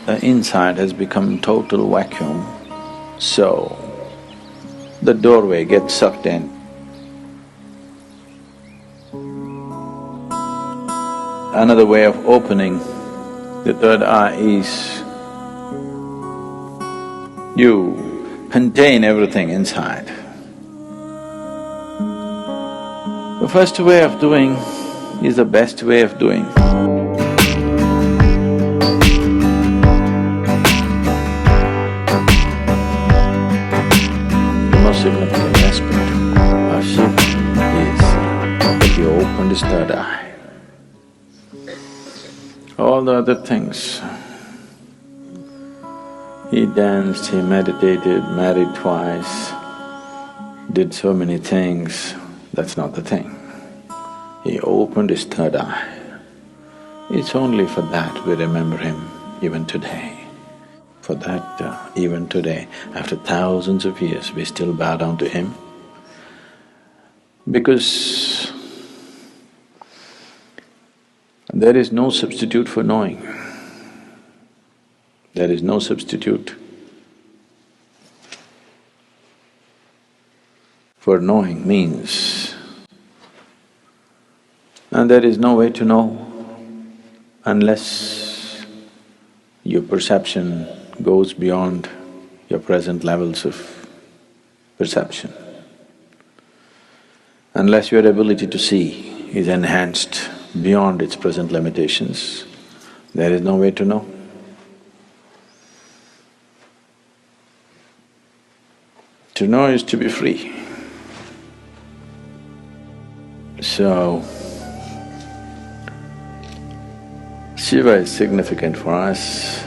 the inside has become total vacuum, so the doorway gets sucked in. Another way of opening the third eye is you contain everything inside. The first way of doing is the best way of doing. The most significant aspect of Shiva is that he opened his third eye. All the other things, he danced, he meditated, married twice, did so many things, that's not the thing. He opened his third eye. It's only for that we remember him even today. For that, even today, after thousands of years, we still bow down to him. Because there is no substitute for knowing. There is no substitute for knowing means. And there is no way to know unless your perception goes beyond your present levels of perception. Unless your ability to see is enhanced beyond its present limitations, there is no way to know. To know is to be free. So, Shiva is significant for us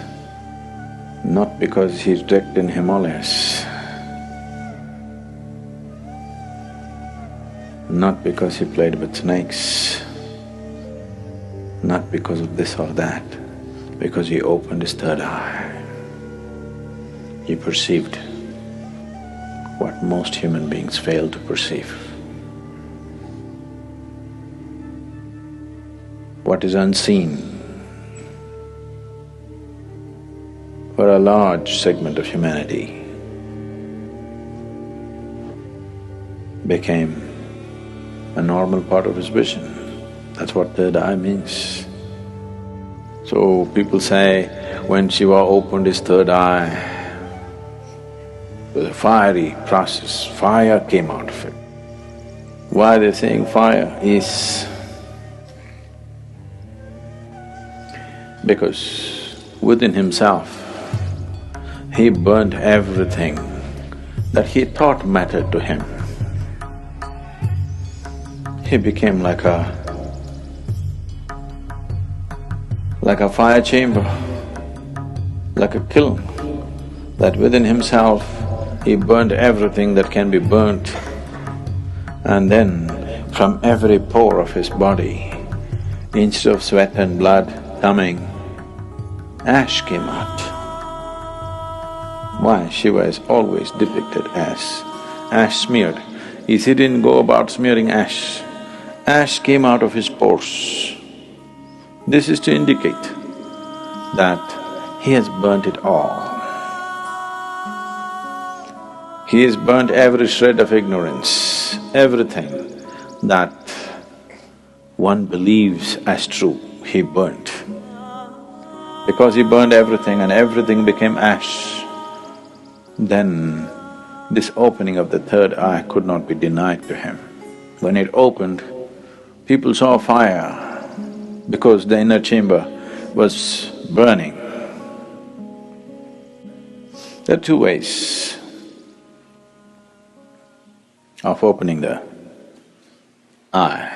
not because he's wrecked in Himalayas, not because he played with snakes, not because of this or that, because he opened his third eye. He perceived what most human beings fail to perceive. What is unseen for a large segment of humanity became a normal part of his vision. That's what third eye means. So people say, when Shiva opened his third eye, it was a fiery process, fire came out of it. Why they're saying fire is because within himself, he burnt everything that he thought mattered to him. He became like a fire chamber, like a kiln, that within himself he burnt everything that can be burnt, and then from every pore of his body, instead of sweat and blood coming, ash came out. Why? Shiva is always depicted as ash smeared. He didn't go about smearing ash. Ash came out of his pores. This is to indicate that he has burnt it all. He has burnt every shred of ignorance, everything that one believes as true, he burnt. Because he burned everything and everything became ash, then this opening of the third eye could not be denied to him. When it opened, people saw fire because the inner chamber was burning. There are two ways of opening the eye.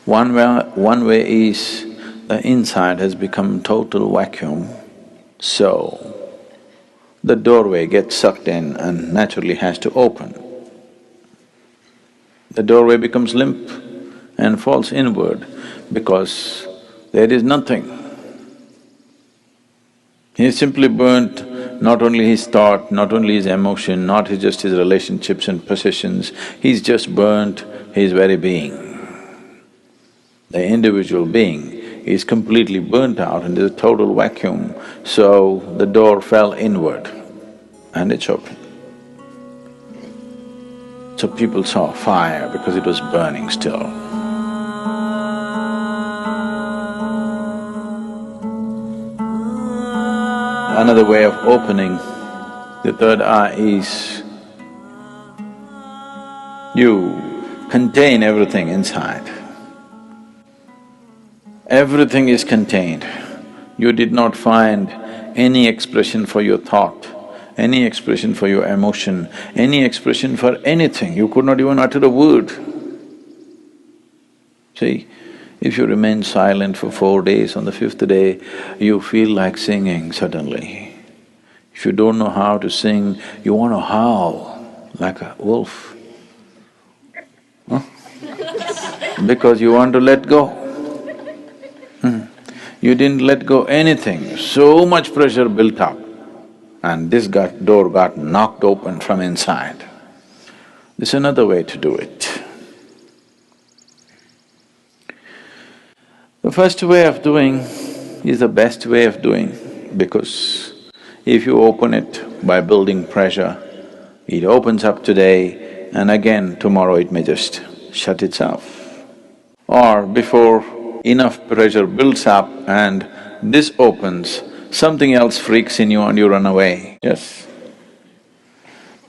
One way is the inside has become total vacuum, so the doorway gets sucked in and naturally has to open. The doorway becomes limp and falls inward because there is nothing. He simply burnt not only his thought, not only his emotion, not just his relationships and possessions, he's just burnt his very being. The individual being is completely burnt out and there's a total vacuum, so the door fell inward and it's open. So people saw fire because it was burning still. Another way of opening the third eye is you contain everything inside. Everything is contained. You did not find any expression for your thought, any expression for your emotion, any expression for anything. You could not even utter a word. See, if you remain silent for 4 days, on the 5th day, you feel like singing suddenly. If you don't know how to sing, you want to howl like a wolf. Huh? Because you want to let go. You didn't let go anything, so much pressure built up, and this door got knocked open from inside. This is another way to do it. The first way of doing is the best way of doing, because if you open it by building pressure, it opens up today and again tomorrow it may just shut itself. Or before enough pressure builds up and this opens, something else freaks in you and you run away, yes?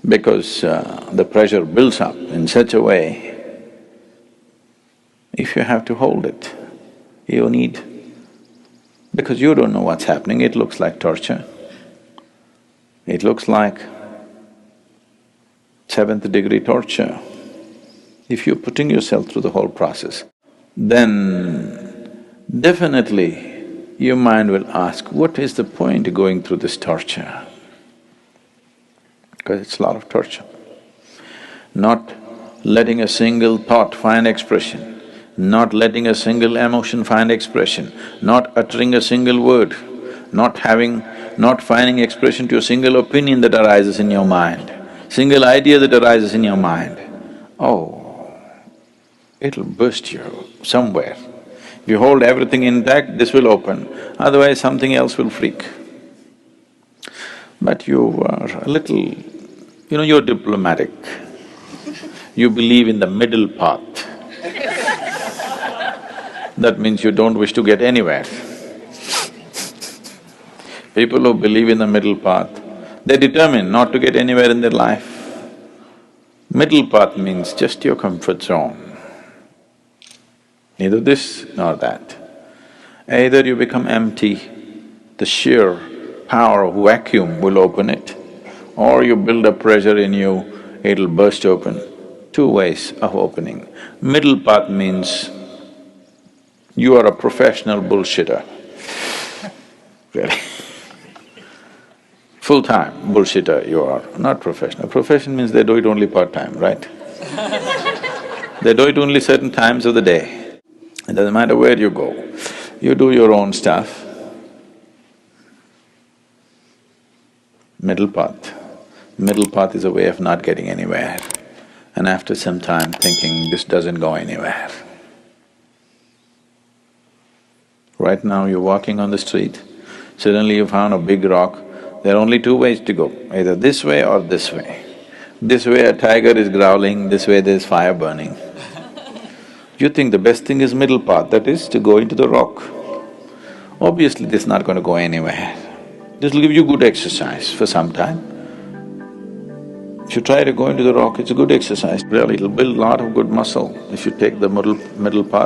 Because the pressure builds up in such a way, if you have to hold it, you need… because you don't know what's happening, it looks like torture. It looks like 7th degree torture. If you're putting yourself through the whole process, then definitely your mind will ask, what is the point going through this torture? Because it's a lot of torture. Not letting a single thought find expression, not letting a single emotion find expression, not uttering a single word, not finding expression to a single opinion that arises in your mind, single idea that arises in your mind. Oh, it'll burst you somewhere. If you hold everything intact, this will open, otherwise something else will freak. But you are a little… you're diplomatic. You believe in the middle path. That means you don't wish to get anywhere. People who believe in the middle path, they're determined not to get anywhere in their life. Middle path means just your comfort zone. Neither this nor that. Either you become empty, the sheer power of vacuum will open it, or you build up pressure in you, it'll burst open. Two ways of opening. Middle path means you are a professional bullshitter. Really. Full-time bullshitter you are, not professional. Profession means they do it only part-time, right? They do it only certain times of the day. It doesn't matter where you go, you do your own stuff. Middle path. Middle path is a way of not getting anywhere, and after some time thinking, this doesn't go anywhere. Right now you're walking on the street, suddenly you found a big rock, there are only two ways to go, either this way or this way. This way a tiger is growling, this way there's fire burning. You think the best thing is middle path, that is to go into the rock. Obviously this is not going to go anywhere. This will give you good exercise for some time. If you try to go into the rock, it's a good exercise, really, it'll build a lot of good muscle if you take the middle path.